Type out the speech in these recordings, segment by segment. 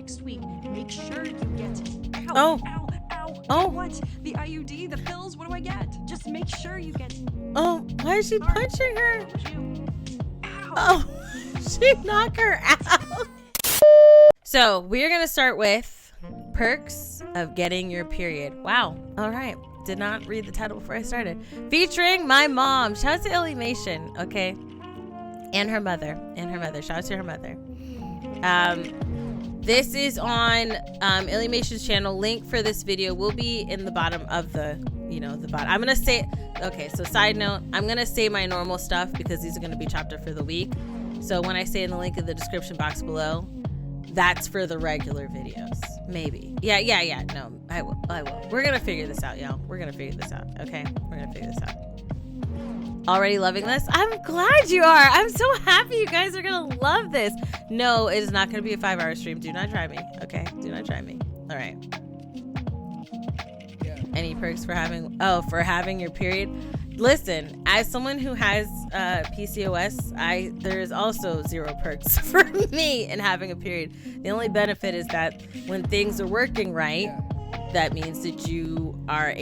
next week. Make sure you get it. Ow, Oh. ow, ow. Oh. What? The IUD, the pills, what do I get? Just make sure you get it. Oh, why is she Sorry. punching her? That was you. Ow. Oh, she knocked her out. So we're going to start with perks of getting your period. Wow. All right. Did not read the title before I started. Featuring my mom. Shout out to Illymation. Okay. And her mother. Shout out to her mother. This is on Illymation's channel. Link for this video will be in the bottom of the bottom. I'm going to say, okay, so side note, I'm going to say my normal stuff because these are going to be chopped up for the week. So when I say in the link in the description box below, that's for the regular videos. Maybe. Yeah. No, I will. We're going to figure this out, y'all. We're going to figure this out. Okay. We're going to figure this out. Already loving this? I'm glad you are. I'm so happy you guys are going to love this. No, it is not going to be a 5-hour stream. Do not try me. Okay. Do not try me. All right. Any perks for having your period? Listen, as someone who has PCOS, there's also 0 perks for me in having a period. The only benefit is that when things are working right, that means that you are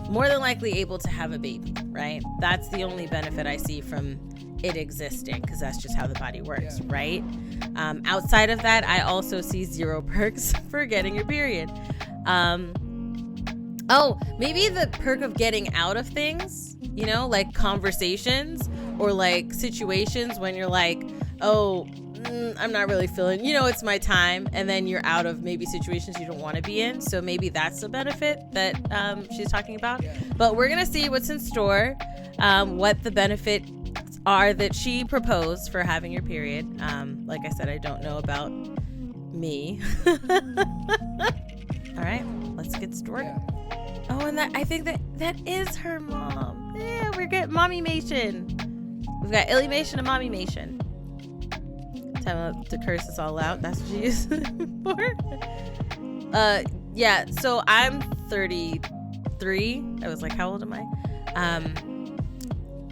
more than likely able to have a baby, right? That's the only benefit I see from it existing, because that's just how the body works, right? Outside of that, I also see 0 perks for getting your period. Oh, maybe the perk of getting out of things, like conversations or like situations when you're like, oh, I'm not really feeling, it's my time. And then you're out of maybe situations you don't want to be in. So maybe that's the benefit that she's talking about. But we're going to see what's in store, what the benefits are that she proposed for having your period. Like I said, I don't know about me. All right, let's get started. Oh, and I think that is her mom. Yeah, we're getting Mommymation. We've got Illymation and Mommymation. Time to curse us all out. That's what she used it for. Yeah, so I'm 33. I was like, how old am I?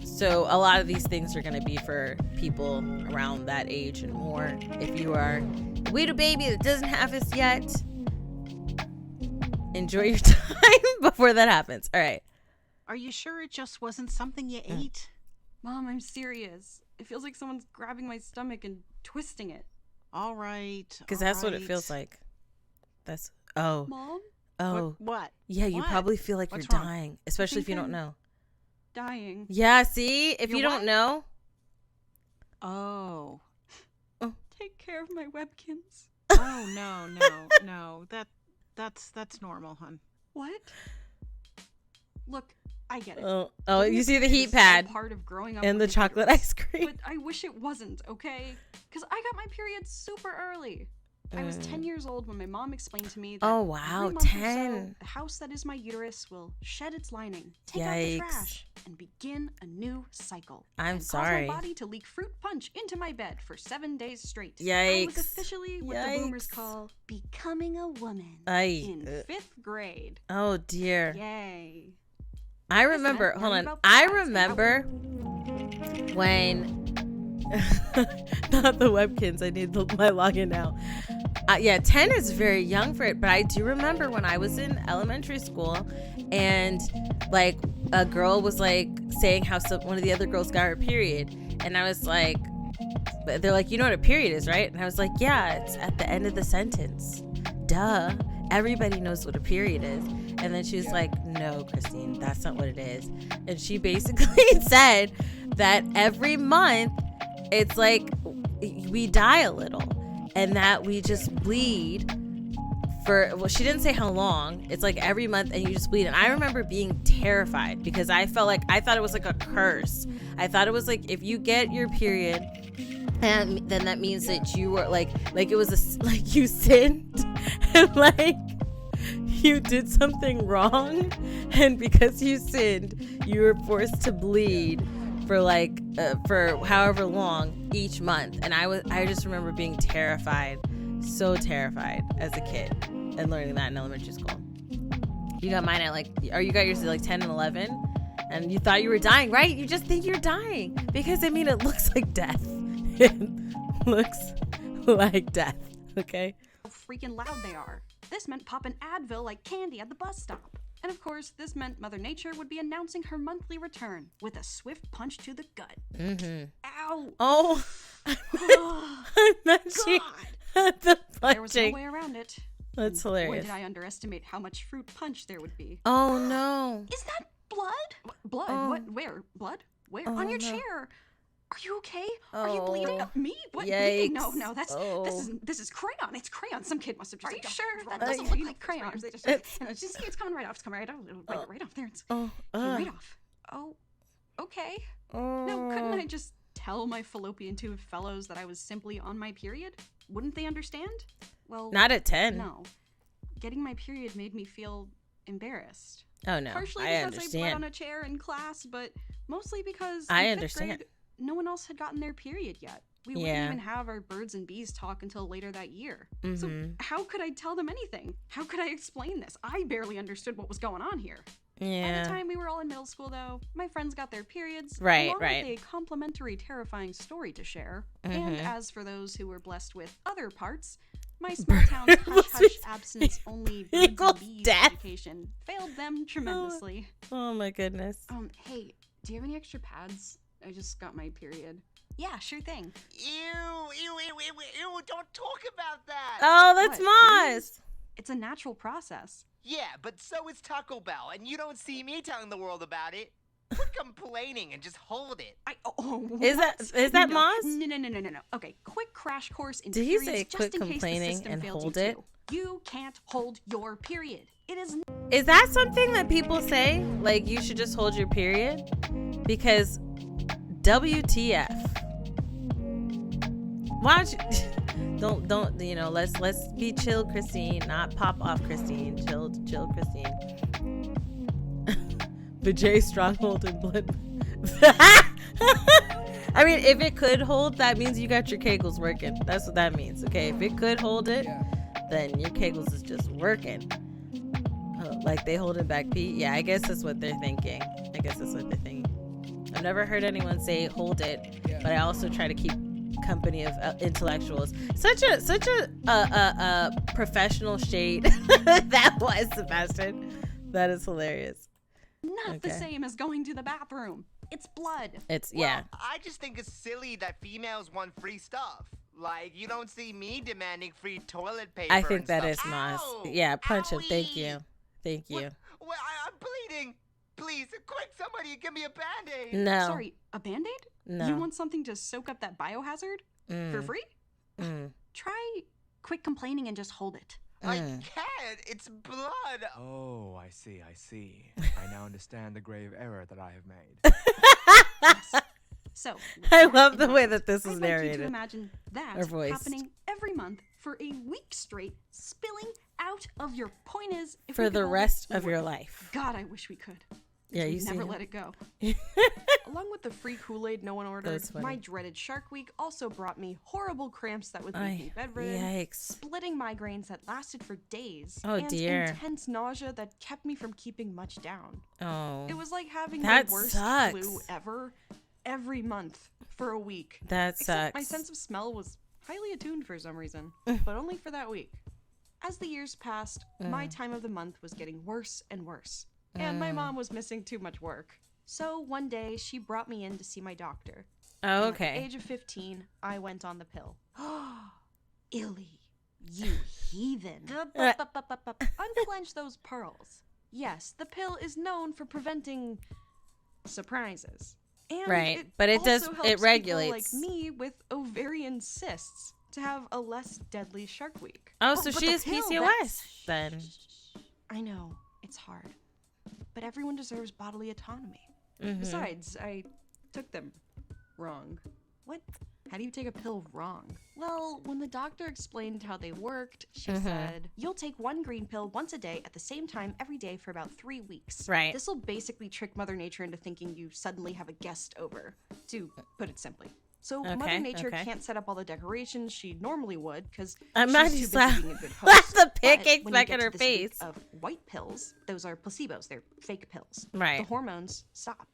So a lot of these things are going to be for people around that age and more. If you are a widow baby that doesn't have this yet, enjoy your time before that happens. All right. Are you sure it just wasn't something you ate? Mom, I'm serious. It feels like someone's grabbing my stomach and twisting it. All right. Because that's what it feels like. Mom? What? Yeah, you probably feel like What's you're wrong? dying, especially if you don't know. Dying. Yeah, see? If you You're don't know. Oh. Take care of my webkins. Oh, no. That's normal, hon. What? Look, I get it. Oh, you see the heat pad Part of growing up and the with a chocolate uterus. ice cream. But I wish it wasn't, okay? Because I got my period super early. I was 10 years old when my mom explained to me that Oh, wow, every month or 10. so, the house that is my uterus will shed its lining, take out Yikes. the trash, and begin a new cycle. I'm and sorry. Cause my body to leak fruit punch into my bed for 7 days straight. I Yikes. was officially what the boomers Yikes. call becoming a woman Ay. in 5th grade. Oh, dear. Yay. I remember, meant hold learning on. about I pads and how remember when, not the webkins, I need my login now. Yeah, 10 is very young for it, but I do remember when I was in elementary school and like a girl was like saying how one of the other girls got her period. And I was like, they're like, you know what a period is, right? And I was like, yeah, it's at the end of the sentence. Duh. Everybody knows what a period is. And then she was like, no, Christine, that's not what it is. And she basically said that every month it's like we die a little and that we just bleed for, well, she didn't say how long. It's like every month and you just bleed. And I remember being terrified because I thought it was like a curse. I thought it was like if you get your period, and then that means that you were like it was like you sinned and like you did something wrong, and because you sinned you were forced to bleed for like for however long each month. And I just remember being terrified, so terrified as a kid, and learning that in elementary school. You got mine at you got yours at like 10 and 11 and you thought you were dying, right? You just think you're dying because it looks like death. It looks like death. Okay. How freaking loud they are. This meant popping Advil like candy at the bus stop. And of course, this meant Mother Nature would be announcing her monthly return with a swift punch to the gut. Mm-hmm. Ow! Oh, Oh, I meant you God! had the There was no punching. way around it. That's And boy, hilarious. did I underestimate how much fruit punch there would be. Oh no. Is that blood? Blood? Oh. What? Where? Blood? Where? Oh, On your no. chair. Are you okay? Are you bleeding? Oh. Me? What? Yikes. Bleeding? No, that's Oh. this is crayon. It's crayon. Some kid must have just. Are you like, sure? That I- doesn't look like crayon. They just, It's- just see, it's coming right off. It's coming right off. It'll bite it right off. There, it's Oh. right off. Oh, okay. No, couldn't I just tell my fallopian tube fellows that I was simply on my period? Wouldn't they understand? Well, Not at 10. no. Getting my period made me feel embarrassed. Oh no. Partially I because I bled on understand. a chair in class, but mostly because I in fifth understand. grade, no one else had gotten their period yet. We Yeah. wouldn't even have our birds and bees talk until later that year. So Mhm. how could I tell them anything? How could I explain this? I barely understood what was going on here. By Yeah. the time we were all in middle school, though, my friends got their periods, Right, along right. with a complimentary, terrifying story to share. And Mhm. as for those who were blessed with other parts, my small town's hush-hush, abstinence-only birds Equals and bees death. education failed them tremendously. Oh my goodness. Hey, do you have any extra pads? I just got my period. Yeah, sure thing. Ew, don't talk about that. Oh, that's What? Moss. It's a natural process. Yeah, but so is Taco Bell, and you don't see me telling the world about it. Quit complaining and just hold it. Is that no. Moss? No. Okay, quick crash course in Did he periods say just quit in case the complaining system and failed hold you it? too. You can't hold your period. It is Is that something that people say? Like you should just hold your period? Because WTF. Why don't you don't you know, let's be chill, Christine, not pop off, Christine. Chill, Christine. Vajay stronghold and blood. I mean, if it could hold, that means you got your kegels working. That's what that means. Okay, if it could hold it, then your kegels is just working. Like they holding back pee. Yeah, I guess that's what they're thinking. I've never heard anyone say hold it, but I also try to keep company of intellectuals. Such a professional shade that was, Sebastian. That is hilarious. not the same as going to the bathroom. It's blood. It's Well, yeah. I just think it's silly that females want free stuff. Like, you don't see me demanding free toilet paper. I think and that stuff. is Moss. Ow! Yeah, punch him. Thank Owie! you. Thank you. What? I'm bleeding. Please, quick, somebody give me a band-aid. No. Sorry, a Band-Aid? No. You want something to soak up that biohazard? For free? Try quit complaining and just hold it. I can't. It's blood. Oh, I see. I now understand the grave error that I have made. So, I with love in the way mind, that this is I'd like you to narrated. imagine that Or voiced. happening every month for a week straight, spilling out of your point is if we For could the hold it rest of for- your life. God, I wish we could. Yeah, you We'd see never him? let it go. Along with the free Kool-Aid no one ordered, That's funny. my dreaded Shark Week also brought me horrible cramps that would make me bedridden, Yikes. splitting migrines that lasted for days, Oh, and dear. intense nausea that kept me from keeping much down. Oh. It was like having That the worst sucks. flu ever, every month for a week. That Except my sucks. sense of smell was highly attuned for some reason, but only for that week. As the years passed, my time of the month was getting worse and worse, and my mom was missing too much work. So one day, she brought me in to see my doctor. Oh, And At okay. the age of 15, I went on the pill. Illy, you heathen. Unclench those pearls. Yes, the pill is known for preventing surprises. And Right, but it does- also it helps people regulates. like me with ovarian cysts to have a less deadly Shark Week. Oh, so but she the is pill, PCOS then. I know, it's hard. But everyone deserves bodily autonomy. Mm-hmm. Besides, I took them wrong. What? How do you take a pill wrong? Well, when the doctor explained how they worked, she Mm-hmm. said, you'll take one green pill once a day at the same time every day for about 3 weeks. Right. This will basically trick Mother Nature into thinking you suddenly have a guest over, to put it simply. So Okay, Mother Nature okay. can't set up all the decorations she normally would because I'm she's not too busy slap- being a good slap host. the But pancakes when you back get in to her this week face. Of white pills, those are placebos. They're fake pills. Right. The hormones stop.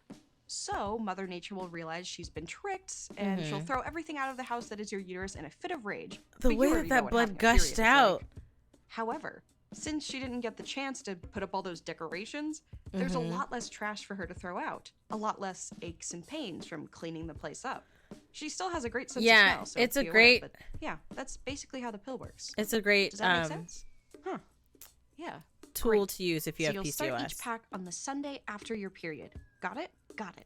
So Mother Nature will realize she's been tricked, and she'll throw everything out of the house that is your uterus in a fit of rage. The But you way already that know that what blood having a period gushed is out. like. However, since she didn't get the chance to put up all those decorations, there's a lot less trash for her to throw out. A lot less aches and pains from cleaning the place up. She still has a great sense of smell. So it's a be aware, great- but yeah, that's basically how the pill works. It's a great Does that make sense? Huh. Yeah. tool Great. to use if you So have you'll start PCOS. each pack on the Sunday after your period. Got it? Got it.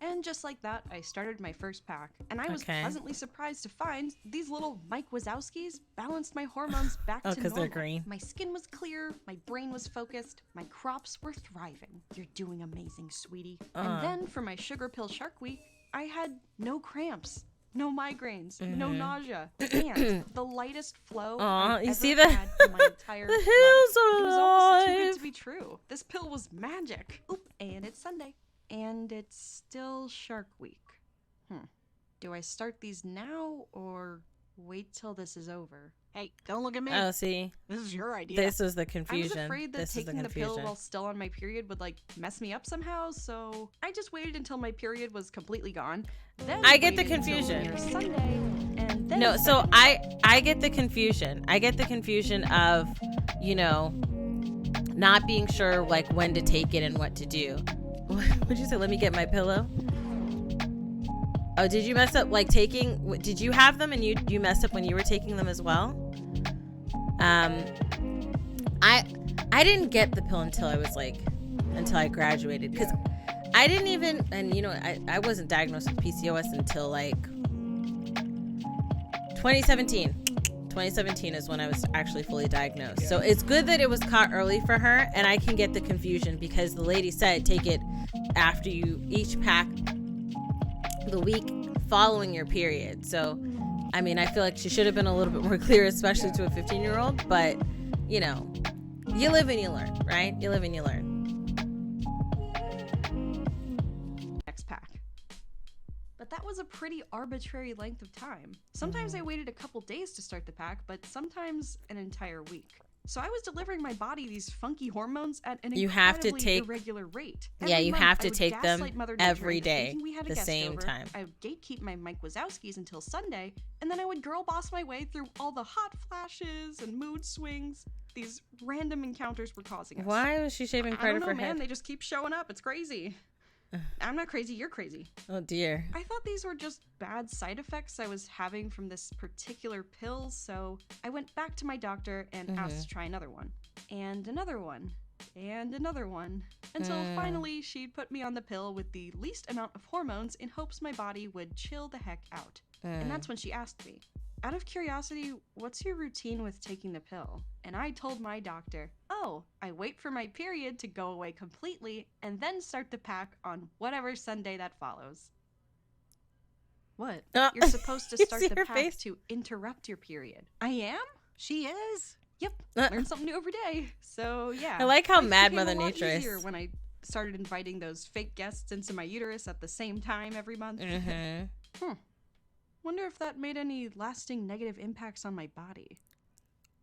And just like that, I started my first pack, and I was Okay. pleasantly surprised to find these little Mike Wazowskis balanced my hormones back Oh, to 'cause normal. they're green. My skin was clear, my brain was focused, my crops were thriving. You're doing amazing, sweetie. And then for my sugar pill Shark Week, I had no cramps, no migraines, no nausea, and the lightest flow Aw, I've you ever see the- had in my entire the life. hills are It was almost too good alive. to be true. This pill was magic. Oop, and it's Sunday. And it's still Shark Week. Do I start these now or wait till this is over? Hey, don't look at me. Oh, see, This is your idea. this is the I confusion. was afraid that This is the taking the pill confusion. while still on my period would like mess me up somehow, so I just waited until my period was completely gone. Then I get the waited until confusion. near Sunday, and then No, so started- I get the confusion. I get the confusion of, you know, not being sure like when to take it and what to do. What'd you say? Let me get my pillow. Oh, did you mess up like taking? Did you have them and you messed up when you were taking them as well? I didn't get the pill until I graduated because I didn't even, and you know, I wasn't diagnosed with PCOS until like 2017. 2017 is when I was actually fully diagnosed. So it's good that it was caught early for her, and I can get the confusion because the lady said take it after you each pack the week following your period. So, I mean, I feel like she should have been a little bit more clear, especially to a 15-year-old, but you know, you live and you learn, right? You live and you learn. next pack. But that was a pretty arbitrary length of time. Sometimes I waited a couple days to start the pack, but sometimes an entire week. So I was delivering my body these funky hormones at an You have to incredibly take- irregular rate. Yeah, Every you month, have I to would take them gaslight Mother Nature every into day, thinking we had a the guest same over. time. I would gatekeep my Mike Wazowskis until Sunday, and then I would girl boss my way through all the hot flashes and mood swings these random encounters were causing us. Why was she shaving I part don't of know, her man. head? They just keep showing up. It's crazy. I'm not crazy. You're crazy. Oh dear. I thought these were just bad side effects I was having from this particular pill, so I went back to my doctor and asked to try another one. And another one. And another one. Until finally she put me on the pill with the least amount of hormones in hopes my body would chill the heck out. And that's when she asked me, out of curiosity, what's your routine with taking the pill? And I told my doctor, oh, I wait for my period to go away completely and then start the pack on whatever Sunday that follows. What? Oh, You're supposed to you start see the her pack face? to interrupt your period. I am? She is. Yep. Learn something new every day. So yeah. I like how Life mad became Mother a lot Nature is. easier when I started inviting those fake guests into my uterus at the same time every month. Wonder if that made any lasting negative impacts on my body.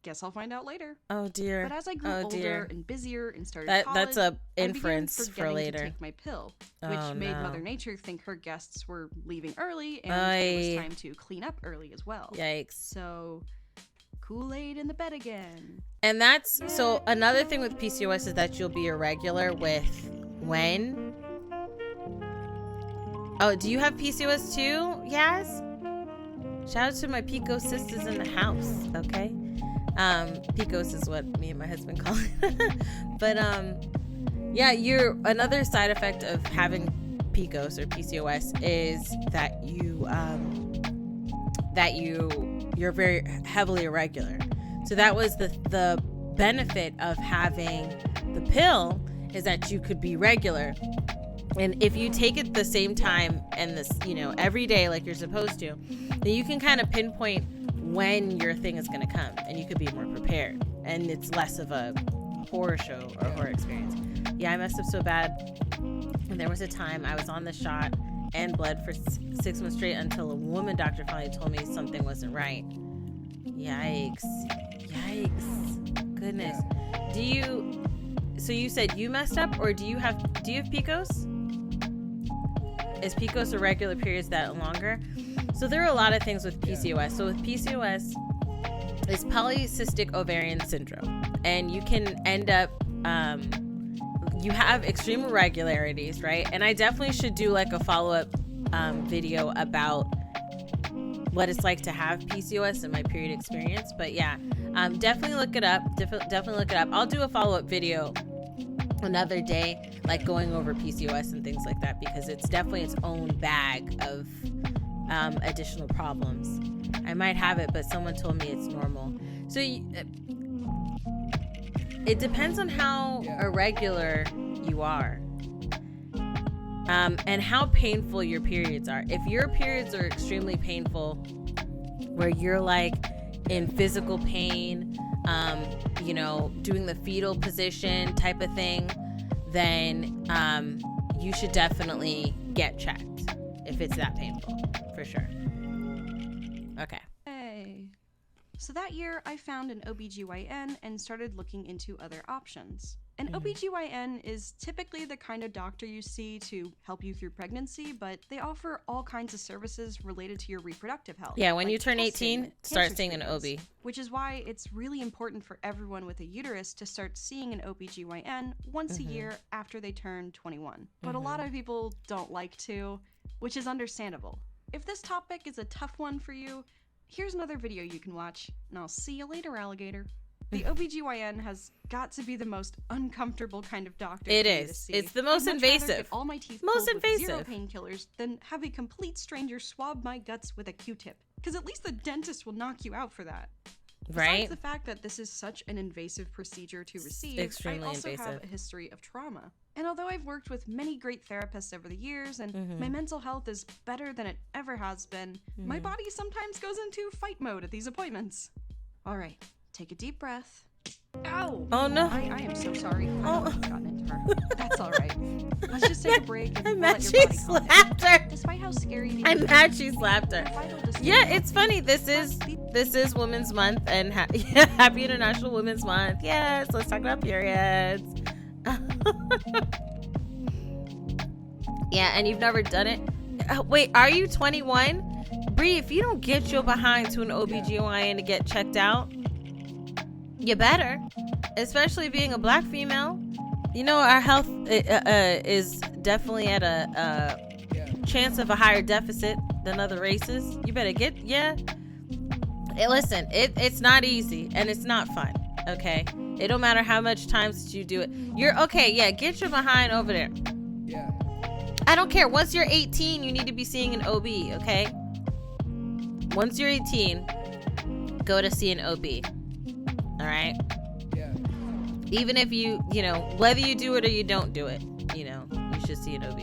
Guess I'll find out later. Oh dear. But as I grew Oh, older dear. and busier and started That's college, a I began inference for forgetting later. to take my pill, which Oh, made no. Mother Nature think her guests were leaving early and it was Aye. time to clean up early as well. Yikes. So, Kool-Aid in the bed again. And that's so another thing with PCOS is that you'll be irregular with when. Oh, do you have PCOS too? Yes. Shout out to my PCOS sisters in the house, okay? PCOS is what me and my husband call it. But yeah, you're another side effect of having PCOS or PCOS is that you're very heavily irregular. So that was the benefit of having the pill is that you could be regular. And if you take it the same time and this, you know, every day like you're supposed to, then you can kind of pinpoint when your thing is going to come and you could be more prepared. And it's less of a horror show or horror experience. Yeah, I messed up so bad. And there was a time I was on the shot and bled for 6 months straight until a woman doctor finally told me something wasn't right. Yikes. Goodness. So you said you messed up or do you have PCOS? is PCOS irregular periods that longer? So there are a lot of things with PCOS. So with PCOS, it's polycystic ovarian syndrome, and you can end up you have extreme irregularities, right? And I definitely should do like a follow-up video about what it's like to have PCOS and my period experience. But yeah, definitely look it up. Definitely look it up. I'll do a follow-up video another day, like going over PCOS and things like that, because it's definitely its own bag of additional problems. I might have it, but someone told me it's normal. So it depends on how irregular you are, and how painful your periods are. If your periods are extremely painful, where you're like in physical pain, doing the fetal position type of thing, then you should definitely get checked if it's that painful, for sure. Okay. Hey. So that year, I found an OB-GYN and started looking into other options. An OB-GYN is typically the kind of doctor you see to help you through pregnancy, but they offer all kinds of services related to your reproductive health. Yeah, when like you turn testing 18, and start cancer seeing an OB. screenings, which is why it's really important for everyone with a uterus to start seeing an OB-GYN once a year after they turn 21. But a lot of people don't like to, which is understandable. If this topic is a tough one for you, here's another video you can watch, and I'll see you later, alligator. The OB-GYN has got to be the most uncomfortable kind of doctor It for me to is. see. It's the most I'd much rather invasive. get all my teeth Most pulled with zero invasive. painkillers than have a complete stranger swab my guts with a Q-tip. Because at least the dentist will knock you out for that. Right? Besides the fact that this is such an invasive procedure to receive, extremely I also have invasive. a history of trauma. And although I've worked with many great therapists over the years and my mental health is better than it ever has been, my body sometimes goes into fight mode at these appointments. All right, take a deep breath. Ow! Oh no. I am so sorry. Oh. I've gotten into her. That's all right. Let's just take a break and I'm let mad your she body calm down. slapped her. Despite how scary these I'm mad she slapped her. vital decisions Yeah, it's funny. This is Women's Month, and happy International Women's Month. Yes, let's talk about periods. Yeah, and you've never done it. Wait, are you 21? Bree, if you don't get your behind to an OB-GYN to get checked out, you better. Especially being a black female. You know, our health is definitely at a chance of a higher deficit than other races. You better get, Hey, listen, it's not easy and it's not fun, okay? It don't matter how much times you do it. You're okay, get your behind over there. Yeah. I don't care. Once you're 18, you need to be seeing an OB, okay? Once you're 18, go to see an OB. All right? Yeah. Even if you whether you do it or you don't do it, you should see an OB.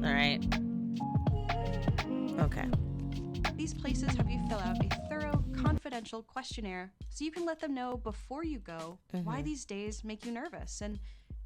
All right? Okay. These places have you fill out a thorough, confidential questionnaire so you can let them know before you go why these days make you nervous and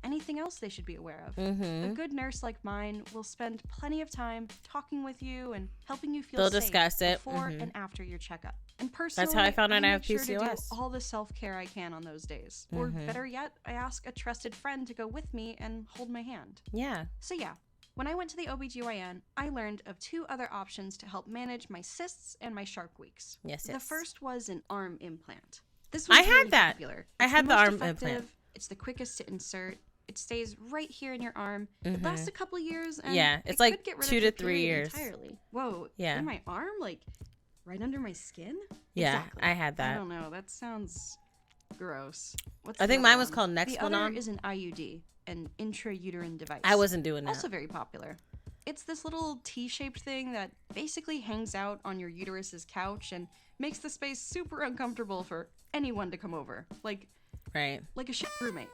anything else they should be aware of. A good nurse like mine will spend plenty of time talking with you and helping you feel They'll safe discuss it. before and after your checkup. And personally, That's how I found out I have make sure to do PCOS. all the self-care I can on those days. Or better yet, I ask a trusted friend to go with me and hold my hand. Yeah. So yeah, when I went to the OB-GYN, I learned of two other options to help manage my cysts and my shark weeks. Yes. The first was an arm implant. This was I had really that. popular. I It's had the most arm effective, implant. It's the quickest to insert. It stays right here in your arm. It lasts a couple years. And Yeah, it it's like could get rid 2 of to your 3 period years. entirely. Whoa. Yeah. In my arm, like right under my skin. Yeah, Exactly. I had I that. don't know. That sounds gross. What's I the think other mine was one? called The other Nexplanon. is an IUD, an intrauterine device. I wasn't doing that. Also very popular. It's this little T-shaped thing that basically hangs out on your uterus's couch and makes the space super uncomfortable for anyone to come over. Like Right. a shit roommate.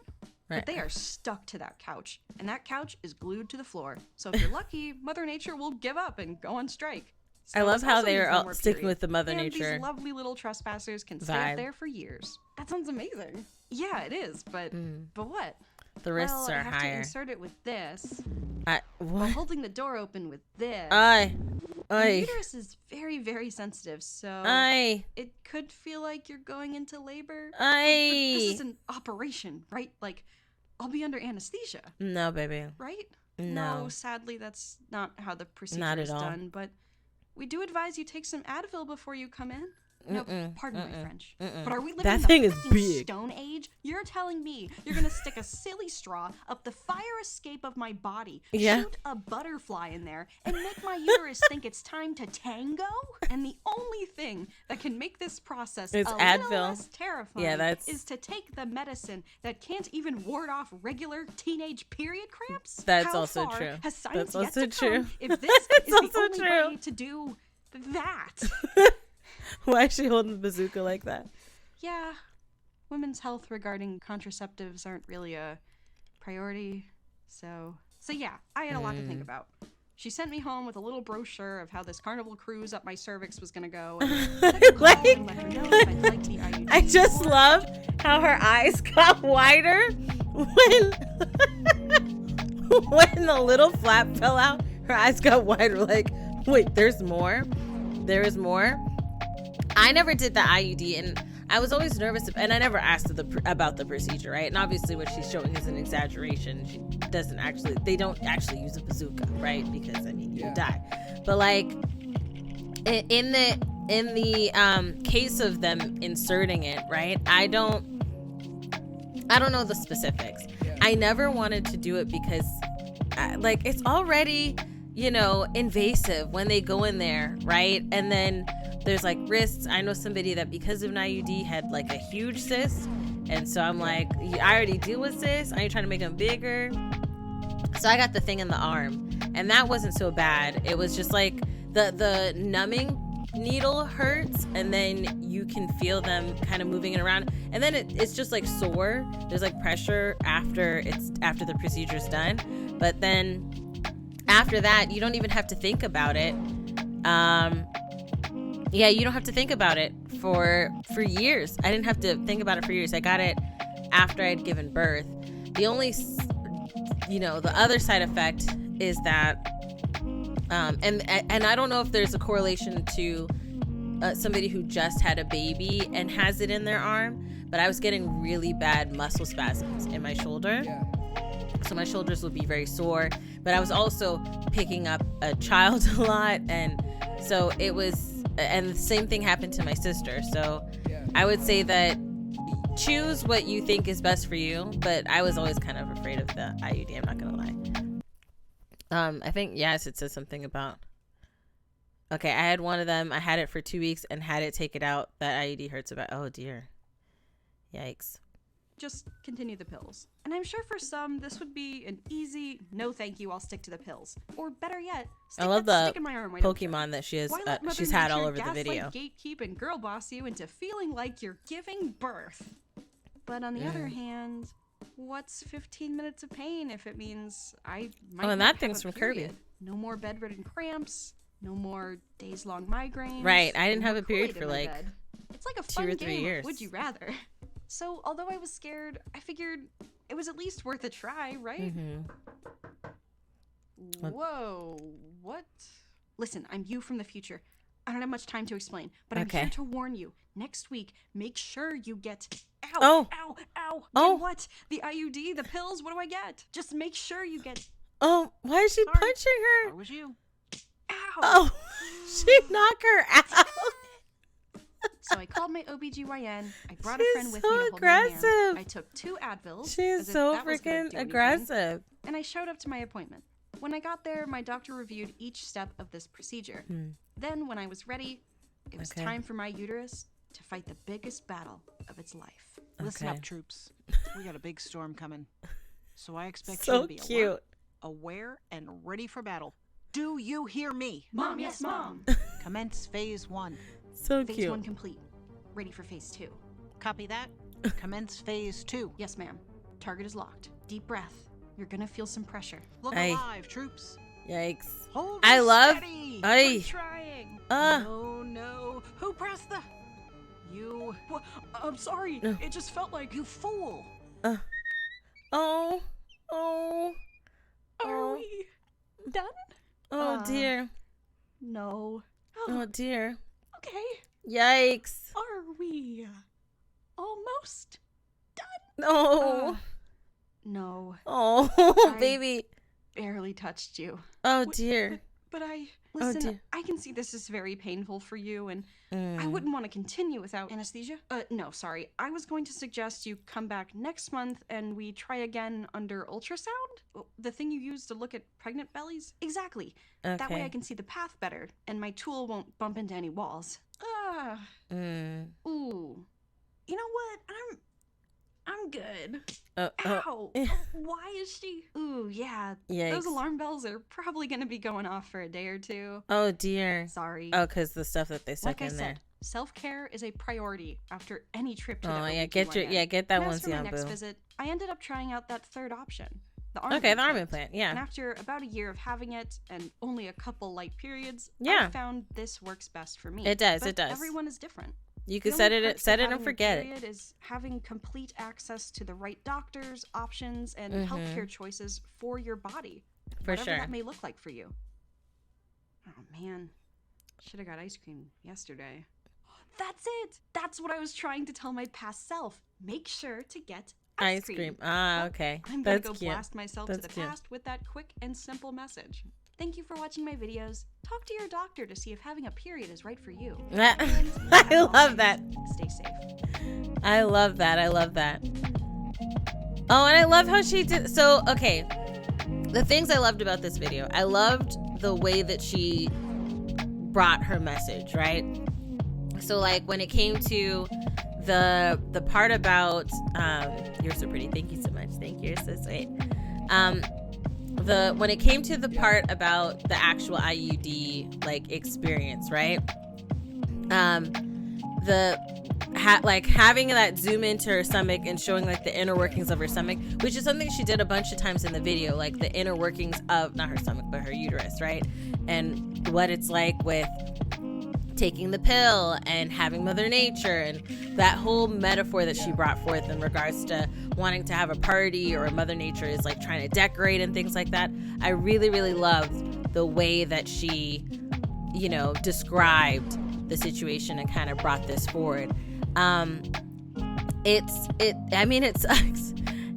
Right. But they are stuck to that couch, and that couch is glued to the floor. So if you're lucky, Mother Nature will give up and go on strike. I So love this how also they means are no all more sticking period. with the Mother And Nature these lovely little trespassers can stay vibe. up there for years. That sounds amazing. Yeah, it is, but what? The risks well, I are have to higher. insert it with this, I, while what? holding the door open with this. Aye. Your Aye. uterus is very, very sensitive, so Aye. it could feel like you're going into labor. But Aye. this is an operation, right? Like, I'll be under anesthesia, No, baby. right? No. Sadly, that's not how the procedure Not at is all. done, but we do advise you take some Advil before you come in. No, pardon my French. But are we living That in the thing is freaking big. Stone Age? You're telling me you're gonna stick a silly straw up the fire escape of my body, Yeah. shoot a butterfly in there, and make my uterus think it's time to tango? And the only thing that can make this process It's a Advil. little less terrifying Yeah, that's- is to take the medicine that can't even ward off regular teenage period cramps. That's How also far true. Has science That's yet also to come true. if this That's is the also only true. way to do that? Why is she holding the bazooka like that? Yeah, women's health regarding contraceptives aren't really a priority. So yeah, I had a lot to think about. She sent me home with a little brochure of how this carnival cruise up my cervix was gonna go. And I had to call and let her know if I'd like the IUD. I just or- love how her eyes got wider when when the little flap fell out. Her eyes got wider. Like, wait, there's more. There is more. I never did the IUD, and I was always nervous, and I never asked about the procedure, right? And obviously, what she's showing is an exaggeration. She doesn't actually. They don't actually use a bazooka, right? Because I mean, you would die. But like, in the case of them inserting it, right? I don't know the specifics. I never wanted to do it because, like, it's already, invasive when they go in there, right? And then there's like wrists. I know somebody that because of an IUD had like a huge cyst, and so I'm like, I already deal with cysts. Are you trying to make them bigger? So I got the thing in the arm, and that wasn't so bad. It was just like the numbing needle hurts, and then you can feel them kind of moving it around, and then it's just like sore. There's like pressure after the procedure's done, but then after that you don't even have to think about it. You don't have to think about it for years. I didn't have to think about it for years. I got it after I'd given birth. The only the other side effect is that and I don't know if there's a correlation to somebody who just had a baby and has it in their arm, but I was getting really bad muscle spasms in my shoulder. So my shoulders would be very sore, but I was also picking up a child a lot, and so it was, and the same thing happened to my sister. So I would say that choose what you think is best for you, but I was always kind of afraid of the IUD, I'm not gonna lie. I think, yes, it says something about, okay, I had one of them. I had it for 2 weeks and had it take it out. That IUD hurts about, oh dear. Yikes. Just continue the pills. And I'm sure for some, this would be an easy, no thank you, I'll stick to the pills. Or better yet, stick I love that the stick in my arm. Why don't you? Pokemon that she has, Why let Mother she's had all Nature over the gaslight, video. gatekeep, and girl boss you into feeling like you're giving birth? But on the other hand, what's 15 minutes of pain if it means I might and not that have thing's a from Kirby. period? No more bedridden cramps. No more days-long migraines. Right, I didn't no have more a period Kool-Aid for, in my like, bed. It's like a 2 fun or 3 game of years. Would you rather? So, although I was scared, I figured it was at least worth a try, right? Whoa, what? Listen, I'm you from the future. I don't have much time to explain, but I'm Okay. here to warn you. Next week, make sure you get... Ow, Oh. ow, ow. Oh. Get what? The IUD, the pills, what do I get? Just make sure you get... Oh, why is she Sorry. punching her? That was you. Ow! Oh, she knocked her out. So I called my OB-GYN. I brought She's a friend with so me to hold my hand. aggressive. I took 2 Advils. She is as if so that was gonna freaking do anything. aggressive. And I showed up to my appointment. When I got there, my doctor reviewed each step of this procedure. Then, when I was ready, it was Okay. time for my uterus to fight the biggest battle of its life. Listen Okay. up, troops. We got a big storm coming. So I expect you So to be cute. alert, aware, and ready for battle. Do you hear me? Mom, yes, Mom. Commence phase 1. So Phase cute. 1 complete. Ready for phase 2. Copy that? Commence phase 2. Yes, ma'am. Target is locked. Deep breath. You're gonna feel some pressure. Look Aye. alive, troops. Yikes. Hold I it love- steady. Ay. I'm trying. No, no. Who pressed the... You... What? I'm sorry. No. It just felt like... You fool. Oh. Oh. Are Oh. we done? Oh dear. No. Oh dear. Okay. Yikes. Are we almost? No. No. Oh, I- baby. barely touched you. Oh dear. But I... Oh, Listen, dear. I can see this is very painful for you, and I wouldn't want to continue without... Anesthesia? No, sorry. I was going to suggest you come back next month and we try again under ultrasound? The thing you use to look at pregnant bellies? Exactly. That way I can see the path better, and my tool won't bump into any walls. Ooh. You know what? I'm good. Ow. Why is she? Ooh, yeah. Yikes. Those alarm bells are probably going to be going off for a day or two. Oh dear. Sorry. Oh, because the stuff that they stuck Like I in there. said, self-care is a priority after any trip to the Oh yeah, OB-GYN. get that And one, as for my next Siambu. visit, I ended up trying out that third option. The arm Okay, the arm implant. implant. And Yeah. after about a year of having it and only a couple light periods, Yeah. I found this works best for me. It does, But it does. Everyone is different. You The can only perks set of it and having a forget it. period is having complete access to the right doctors, options, and healthcare choices for your body. For whatever sure. that may look like for you. Oh man, should have got ice cream yesterday. That's it. That's what I was trying to tell my past self. Make sure to get ice cream. Ah, Well, okay. I'm gonna That's go cute. blast myself That's to the cute. past with that quick and simple message. Thank you for watching my videos. Talk to your doctor to see if having a period is right for you. I love that. Stay safe. I love that. I love that. Oh, and I love how she did. So, okay. The things I loved about this video, I loved the way that she brought her message, right? So, like, when it came to the part about, you're so pretty. Thank you so much. Thank you. You're so sweet. When it came to the part about the actual IUD like experience, right? Having that zoom into her stomach and showing like the inner workings of her stomach, which is something she did a bunch of times in the video, like the inner workings of not her stomach but her uterus, right? And what it's like with taking the pill and having Mother Nature and that whole metaphor that she brought forth in regards to wanting to have a party, or Mother Nature is like trying to decorate and things like that. I really, really loved the way that she, you know, described the situation and kind of brought this forward. I mean, it sucks.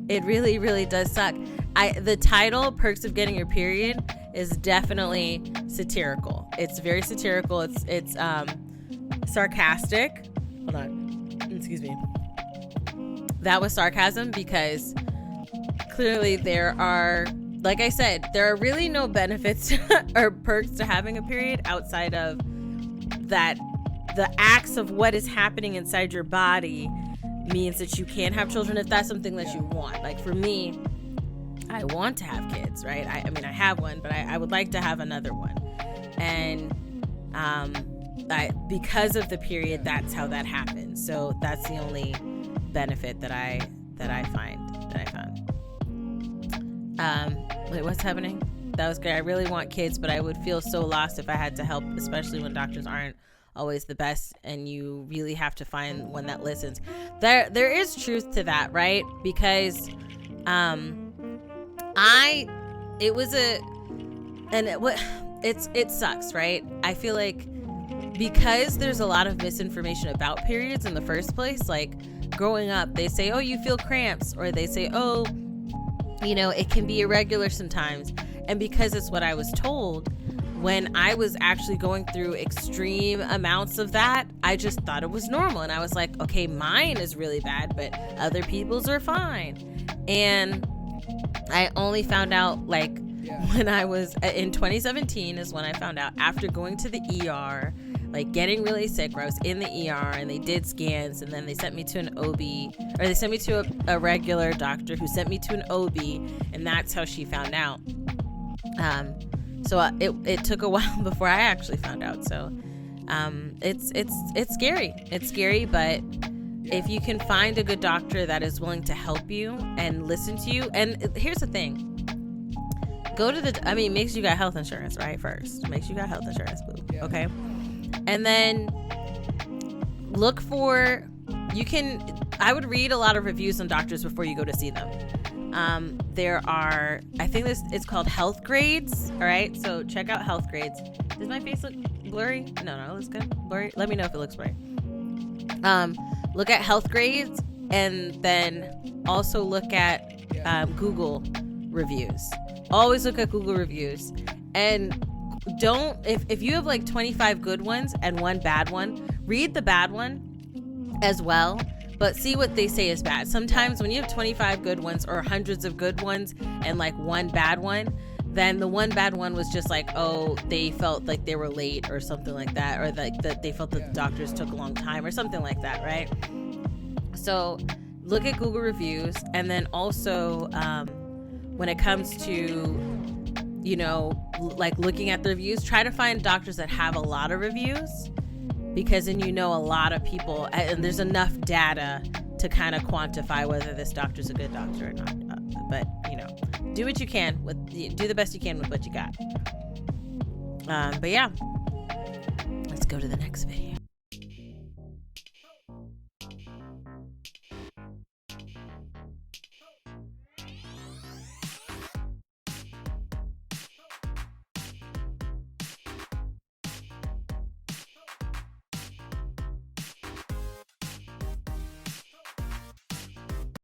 It really, really does suck. The title, Perks of Getting Your Period, is definitely satirical. It's very satirical. It's sarcastic. Hold on. Excuse me. That was sarcasm because clearly there are, like I said, there are really no benefits or perks to having a period outside of that the acts of what is happening inside your body means that you can have children if that's something that you want. Like for me, I want to have kids, right? I mean, I have one, but I would like to have another one. And because of the period, that's how that happens. So that's the only benefit that I found. Wait, what's happening? That was great. I really want kids, but I would feel so lost if I had to help, especially when doctors aren't always the best and you really have to find one that listens. There is truth to that, right? Because it sucks, right? I feel like because there's a lot of misinformation about periods in the first place, like growing up, they say, oh, you feel cramps, or they say, oh, you know, it can be irregular sometimes. And because it's what I was told, when I was actually going through extreme amounts of that, I just thought it was normal. And I was like, okay, mine is really bad, but other people's are fine. And I only found out like when I was in 2017 is when I found out, after going to the ER, like getting really sick, where I was in the ER and they did scans, and then they sent me to an OB, or they sent me to a regular doctor who sent me to an OB, and that's how she found out. So it took a while before I actually found out. So it's scary. It's scary, but if you can find a good doctor that is willing to help you and listen to you, and here's the thing. Make sure you got health insurance, right? First, make sure you got health insurance, boo. Okay. And then look for, I would read a lot of reviews on doctors before you go to see them. There are, I think it's called health grades. All right. So check out health grades. Does my face look blurry? No, it looks good. Blurry. Let me know if it looks blurry. Look at health grades, and then also look at Google reviews. Always look at Google reviews. And don't, if you have like 25 good ones and one bad one, read the bad one as well, but see what they say is bad. Sometimes when you have 25 good ones or hundreds of good ones and like one bad one, then the one bad one was just like, oh, they felt like they were late or something like that, or like that they felt that the doctors took a long time or something like that, right? So look at Google reviews. And then also when it comes to, you know, like looking at the reviews, try to find doctors that have a lot of reviews, because then you know a lot of people, and there's enough data to kind of quantify whether this doctor's a good doctor or not. But you know, do what you can do the best you can with what you got. But yeah, let's go to the next video.